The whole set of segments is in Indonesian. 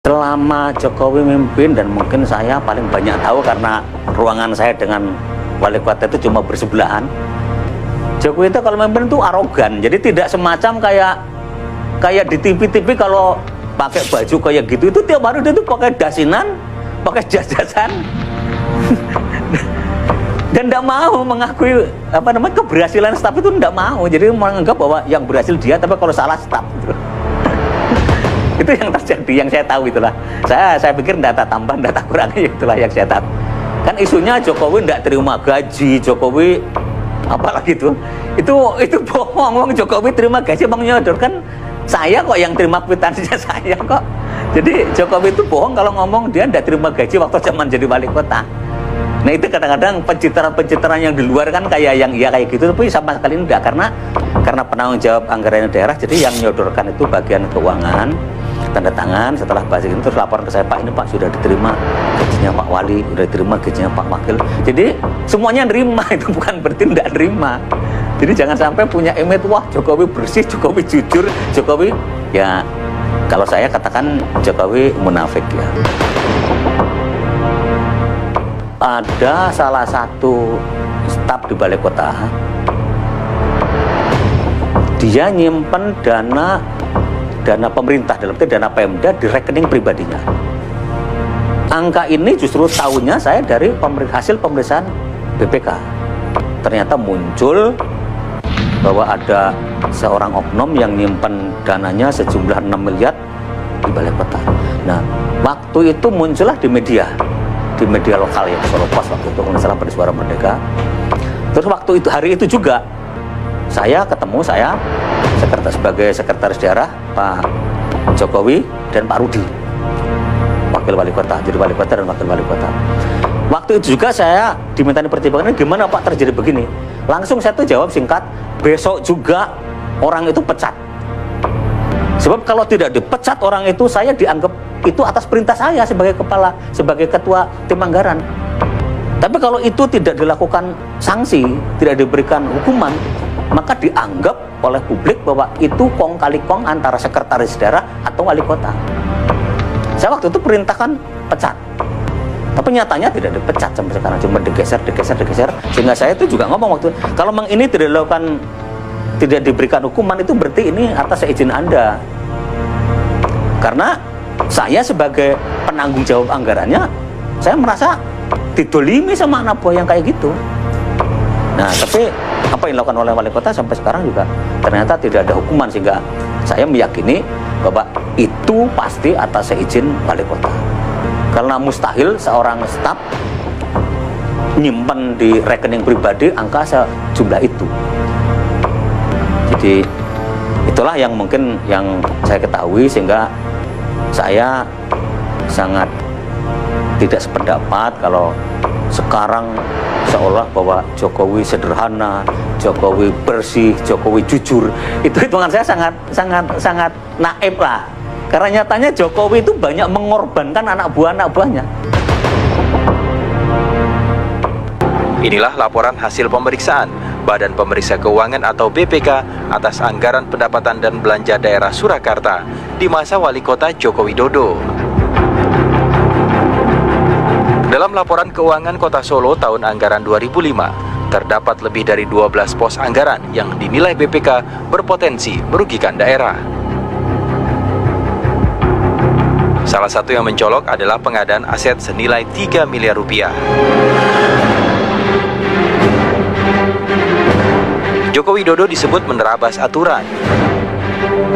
Selama Jokowi mimpin, dan mungkin saya paling banyak tahu karena ruangan saya dengan wali kota itu cuma bersebelahan. Jokowi itu kalau mimpin itu arogan, jadi tidak semacam kayak di TV-TV kalau pakai baju kayak gitu, itu tiap hari dia tuh pakai dasinan, pakai jas-jasan. Dan tidak mau mengakui keberhasilan staf itu, tidak mau. Jadi menganggap bahwa yang berhasil dia, tapi kalau salah staf gitu. Itu yang terjadi, yang saya tahu itulah. Saya pikir data tambahan, data kurangnya itulah yang saya tahu. Kan isunya Jokowi tidak terima gaji, Jokowi apalagi itu bohong. Jokowi terima gaji, Bang nyodorkan saya kok yang terima kwitansinya saya kok. Jadi Jokowi itu bohong kalau ngomong dia tidak terima gaji waktu zaman jadi wali kota. Nah itu kadang-kadang pencitraan yang di luar kan kayak yang iya kayak gitu, tapi sama sekali enggak, karena penanggung jawab anggaran daerah. Jadi yang nyodorkan itu bagian keuangan, tanda tangan, setelah bahas itu terus laporan ke saya, Pak ini Pak sudah diterima gajinya Pak Wali, sudah diterima gajinya Pak Wakil. Jadi semuanya nerima, itu bukan berarti tidak nerima. Jadi jangan sampai punya image, wah Jokowi bersih, Jokowi jujur, Jokowi ya, kalau saya katakan Jokowi munafik ya. Ada salah satu staf di balai kota, dia nyimpen dana pemerintah, dalam arti dana Pemda di rekening pribadinya. Angka ini justru tahunya saya dari hasil pemeriksaan BPK. Ternyata muncul bahwa ada seorang oknum yang nyimpen dananya sejumlah 6 miliar di balai kota. Nah, waktu itu muncullah di media lokal ya, Solo Pos waktu itu, kalau nggak salah, pada Suara Merdeka. Terus waktu itu, hari itu juga saya ketemu sebagai sekretaris daerah Pak Jokowi dan Pak Rudi, wakil wali kota, jadi wali kota dan wakil wali kota. Waktu itu juga saya diminta pertimbangan, gimana Pak terjadi begini. Langsung saya tuh jawab singkat, besok juga orang itu pecat. Sebab kalau tidak dipecat orang itu, saya dianggap itu atas perintah saya sebagai ketua tim anggaran. Tapi kalau itu tidak dilakukan sanksi, tidak diberikan hukuman, maka dianggap oleh publik bahwa itu kong kali kong antara sekretaris daerah atau wali kota. Saya waktu itu perintahkan pecat, tapi nyatanya tidak dipecat sampai sekarang, cuma digeser. Sehingga saya itu juga ngomong waktu, kalau memang ini tidak dilakukan, tidak diberikan hukuman, itu berarti ini atas izin Anda. Karena saya sebagai penanggung jawab anggarannya, saya merasa didolimi sama anak buah yang kayak gitu. Nah, tapi apa yang dilakukan oleh wali kota sampai sekarang juga ternyata tidak ada hukuman, sehingga saya meyakini bahwa itu pasti atas izin wali kota. Karena mustahil seorang staf nyimpen di rekening pribadi angka sejumlah itu. Jadi itulah yang mungkin yang saya ketahui, sehingga saya sangat tidak sependapat kalau sekarang seolah bahwa Jokowi sederhana, Jokowi bersih, Jokowi jujur. Itu hitungan saya sangat naif lah. Karena nyatanya Jokowi itu banyak mengorbankan anak buahnya. Inilah laporan hasil pemeriksaan Badan Pemeriksa Keuangan atau BPK atas anggaran pendapatan dan belanja daerah Surakarta di masa Wali Kota Joko Widodo. Dalam laporan keuangan Kota Solo tahun anggaran 2005, terdapat lebih dari 12 pos anggaran yang dinilai BPK berpotensi merugikan daerah. Salah satu yang mencolok adalah pengadaan aset senilai 3 miliar rupiah. Joko Widodo disebut menerabas aturan.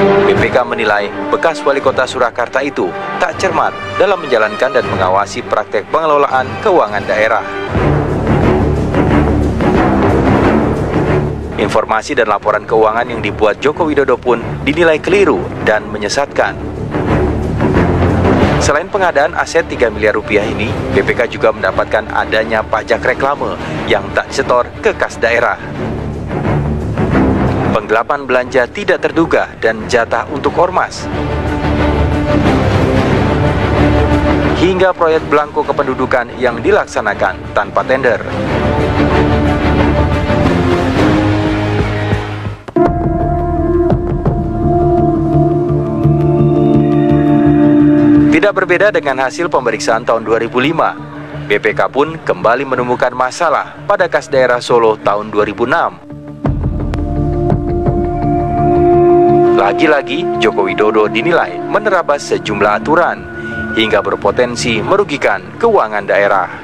BPK menilai bekas wali kota Surakarta itu tak cermat dalam menjalankan dan mengawasi praktek pengelolaan keuangan daerah. Informasi dan laporan keuangan yang dibuat Joko Widodo pun dinilai keliru dan menyesatkan. Selain pengadaan aset 3 miliar rupiah ini, BPK juga mendapatkan adanya pajak reklame yang tak disetor ke kas daerah. Penggelapan belanja tidak terduga dan jatah untuk ormas. Hingga proyek belangko kependudukan yang dilaksanakan tanpa tender. Tidak berbeda dengan hasil pemeriksaan tahun 2005, BPK pun kembali menemukan masalah pada kas daerah Solo tahun 2006. Lagi-lagi, Joko Widodo dinilai menerabas sejumlah aturan hingga berpotensi merugikan keuangan daerah.